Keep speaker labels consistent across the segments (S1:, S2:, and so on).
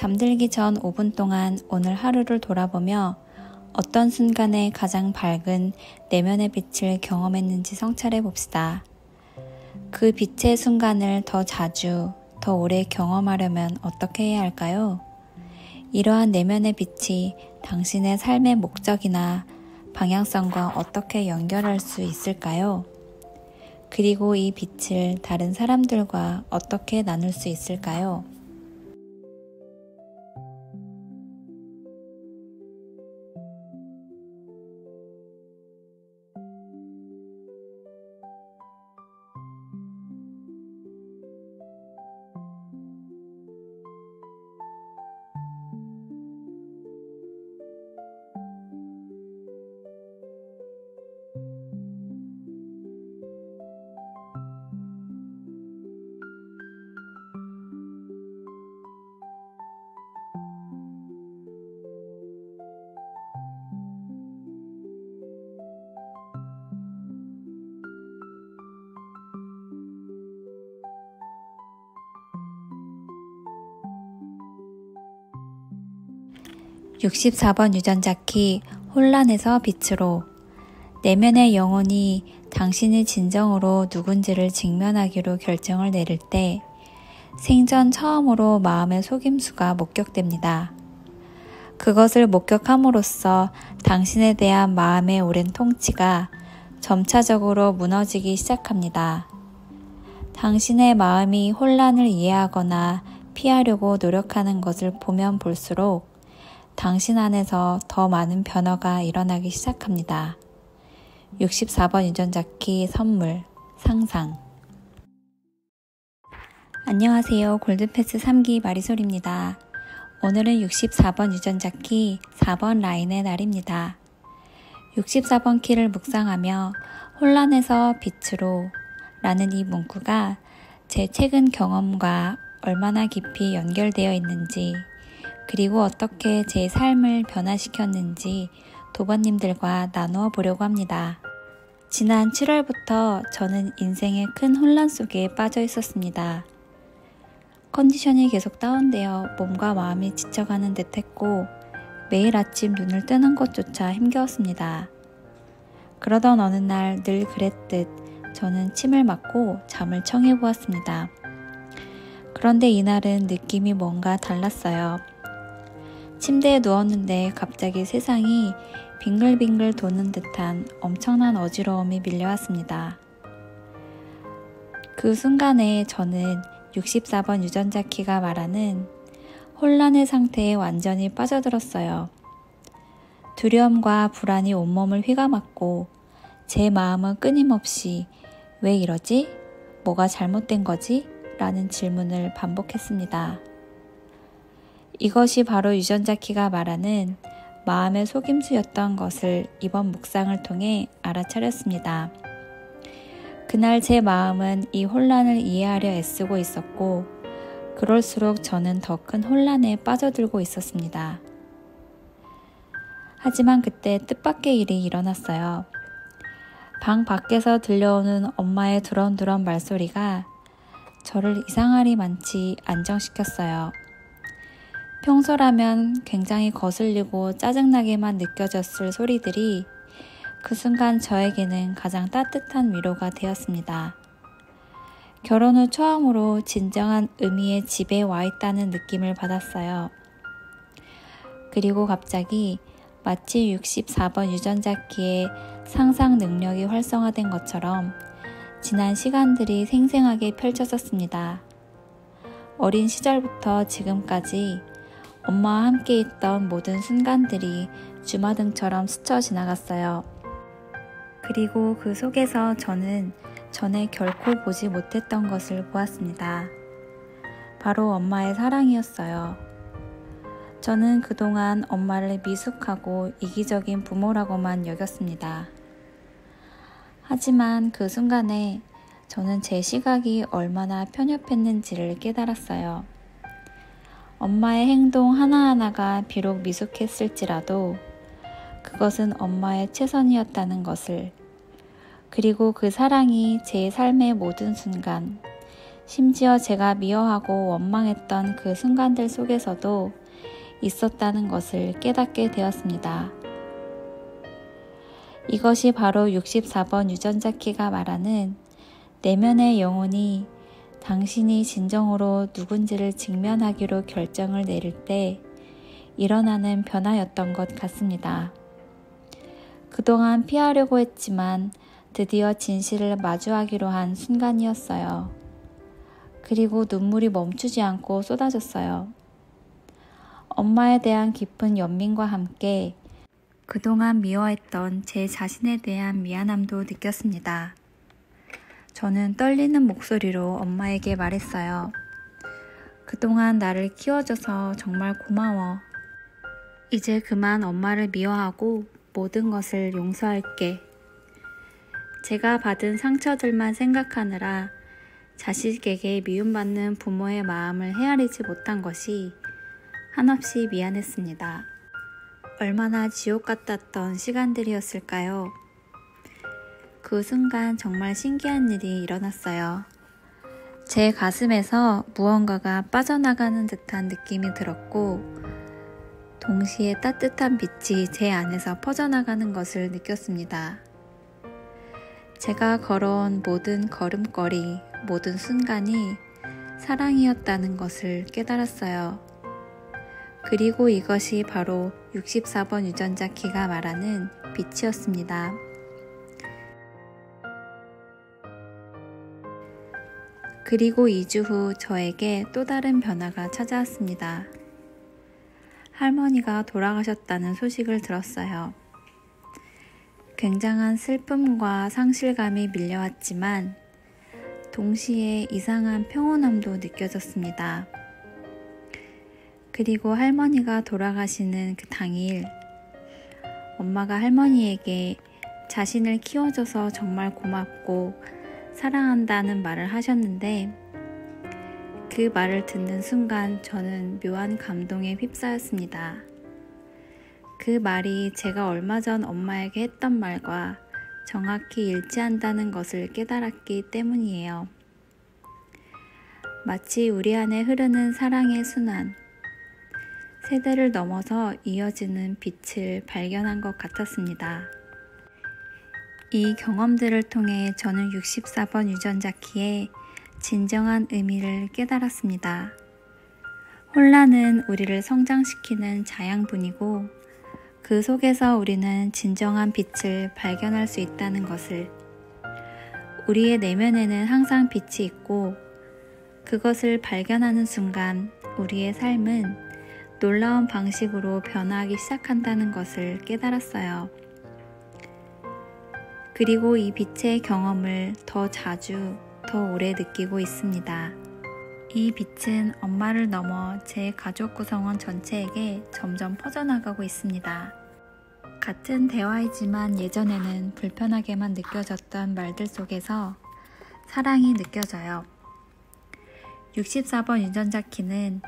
S1: 잠들기 전 5분 동안 오늘 하루를 돌아보며 어떤 순간에 가장 밝은 내면의 빛을 경험했는지 성찰해 봅시다. 그 빛의 순간을 더 자주, 더 오래 경험하려면 어떻게 해야 할까요? 이러한 내면의 빛이 당신의 삶의 목적이나 방향성과 어떻게 연결할 수 있을까요? 그리고 이 빛을 다른 사람들과 어떻게 나눌 수 있을까요? (64번) 유전자 키 혼란에서 빛으로. 내면의 영혼이 당신이 진정으로 누군지를 직면하기로 결정을 내릴 때 생전 처음으로 마음의 속임수가 목격됩니다. 그것을 목격함으로써 당신에 대한 마음의 오랜 통치가 점차적으로 무너지기 시작합니다. 당신의 마음이 혼란을 이해하거나 피하려고 노력하는 것을 보면 볼수록 당신 안에서 더 많은 변화가 일어나기 시작합니다. 64번 유전자 키 선물, 상상. 안녕하세요. 골든패스 3기 마리솔입니다. 오늘은 64번 유전자 키 4번 라인의 날입니다. 64번 키를 묵상하며 혼란에서 빛으로 라는 이 문구가 제 최근 경험과 얼마나 깊이 연결되어 있는지, 그리고 어떻게 제 삶을 변화시켰는지 도번님들과 나누어 보려고 합니다. 지난 7월부터 저는 인생의 큰 혼란 속에 빠져 있었습니다. 컨디션이 계속 다운되어 몸과 마음이 지쳐가는 듯 했고 매일 아침 눈을 뜨는 것조차 힘겨웠습니다. 그러던 어느 날 늘 그랬듯 저는 침을 맞고 잠을 청해 보았습니다. 그런데 이날은 느낌이 뭔가 달랐어요. 침대에 누웠는데 갑자기 세상이 빙글빙글 도는 듯한 엄청난 어지러움이 밀려왔습니다. 그 순간에 저는 64번 유전자 키가 말하는 혼란의 상태에 완전히 빠져들었어요. 두려움과 불안이 온몸을 휘감았고 제 마음은 끊임없이 왜 이러지? 뭐가 잘못된 거지? 라는 질문을 반복했습니다. 이것이 바로 유전자 키가 말하는 마음의 속임수였던 것을 이번 묵상을 통해 알아차렸습니다. 그날 제 마음은 이 혼란을 이해하려 애쓰고 있었고 그럴수록 저는 더 큰 혼란에 빠져들고 있었습니다. 하지만 그때 뜻밖의 일이 일어났어요. 방 밖에서 들려오는 엄마의 두런두런 말소리가 저를 이상하리 많지 안정시켰어요. 평소라면 굉장히 거슬리고 짜증나게만 느껴졌을 소리들이 그 순간 저에게는 가장 따뜻한 위로가 되었습니다. 결혼 후 처음으로 진정한 의미의 집에 와 있다는 느낌을 받았어요. 그리고 갑자기 마치 64번 유전자 키의 상상 능력이 활성화된 것처럼 지난 시간들이 생생하게 펼쳐졌습니다. 어린 시절부터 지금까지 엄마와 함께 있던 모든 순간들이 주마등처럼 스쳐 지나갔어요. 그리고 그 속에서 저는 전에 결코 보지 못했던 것을 보았습니다. 바로 엄마의 사랑이었어요. 저는 그동안 엄마를 미숙하고 이기적인 부모라고만 여겼습니다. 하지만 그 순간에 저는 제 시각이 얼마나 편협했는지를 깨달았어요. 엄마의 행동 하나하나가 비록 미숙했을지라도 그것은 엄마의 최선이었다는 것을, 그리고 그 사랑이 제 삶의 모든 순간, 심지어 제가 미워하고 원망했던 그 순간들 속에서도 있었다는 것을 깨닫게 되었습니다. 이것이 바로 64번 유전자 키가 말하는 내면의 영혼이 당신이 진정으로 누군지를 직면하기로 결정을 내릴 때 일어나는 변화였던 것 같습니다. 그동안 피하려고 했지만 드디어 진실을 마주하기로 한 순간이었어요. 그리고 눈물이 멈추지 않고 쏟아졌어요. 엄마에 대한 깊은 연민과 함께 그동안 미워했던 제 자신에 대한 미안함도 느꼈습니다. 저는 떨리는 목소리로 엄마에게 말했어요. 그동안 나를 키워줘서 정말 고마워. 이제 그만 엄마를 미워하고 모든 것을 용서할게. 제가 받은 상처들만 생각하느라 자식에게 미움받는 부모의 마음을 헤아리지 못한 것이 한없이 미안했습니다. 얼마나 지옥 같았던 시간들이었을까요? 그 순간 정말 신기한 일이 일어났어요. 제 가슴에서 무언가가 빠져나가는 듯한 느낌이 들었고 동시에 따뜻한 빛이 제 안에서 퍼져나가는 것을 느꼈습니다. 제가 걸어온 모든 걸음걸이, 모든 순간이 사랑이었다는 것을 깨달았어요. 그리고 이것이 바로 64번 유전자 키가 말하는 빛이었습니다. 그리고 2주 후 저에게 또 다른 변화가 찾아왔습니다. 할머니가 돌아가셨다는 소식을 들었어요. 굉장한 슬픔과 상실감이 밀려왔지만 동시에 이상한 평온함도 느껴졌습니다. 그리고 할머니가 돌아가시는 그 당일 엄마가 할머니에게 자신을 키워줘서 정말 고맙고 사랑한다는 말을 하셨는데 그 말을 듣는 순간 저는 묘한 감동에 휩싸였습니다. 그 말이 제가 얼마 전 엄마에게 했던 말과 정확히 일치한다는 것을 깨달았기 때문이에요. 마치 우리 안에 흐르는 사랑의 순환, 세대를 넘어서 이어지는 빛을 발견한 것 같았습니다. 이 경험들을 통해 저는 64번 유전자 키의 진정한 의미를 깨달았습니다. 혼란은 우리를 성장시키는 자양분이고 그 속에서 우리는 진정한 빛을 발견할 수 있다는 것을, 우리의 내면에는 항상 빛이 있고 그것을 발견하는 순간 우리의 삶은 놀라운 방식으로 변화하기 시작한다는 것을 깨달았어요. 그리고 이 빛의 경험을 더 자주, 더 오래 느끼고 있습니다. 이 빛은 엄마를 넘어 제 가족 구성원 전체에게 점점 퍼져나가고 있습니다. 같은 대화이지만 예전에는 불편하게만 느껴졌던 말들 속에서 사랑이 느껴져요. 64번 유전자 키는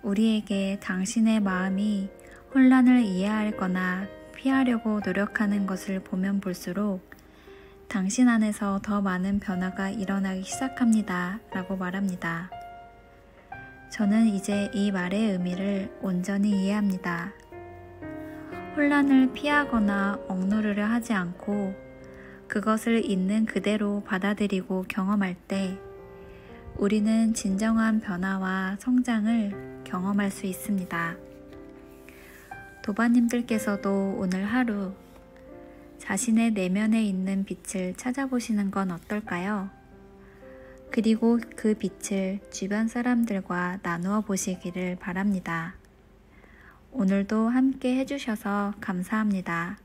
S1: 우리에게 당신의 마음이 혼란을 이해하거나 피하려고 노력하는 것을 보면 볼수록 당신 안에서 더 많은 변화가 일어나기 시작합니다. 라고 말합니다. 저는 이제 이 말의 의미를 온전히 이해합니다. 혼란을 피하거나 억누르려 하지 않고 그것을 있는 그대로 받아들이고 경험할 때 우리는 진정한 변화와 성장을 경험할 수 있습니다. 도반님들께서도 오늘 하루 자신의 내면에 있는 빛을 찾아보시는 건 어떨까요? 그리고 그 빛을 주변 사람들과 나누어 보시기를 바랍니다. 오늘도 함께 해주셔서 감사합니다.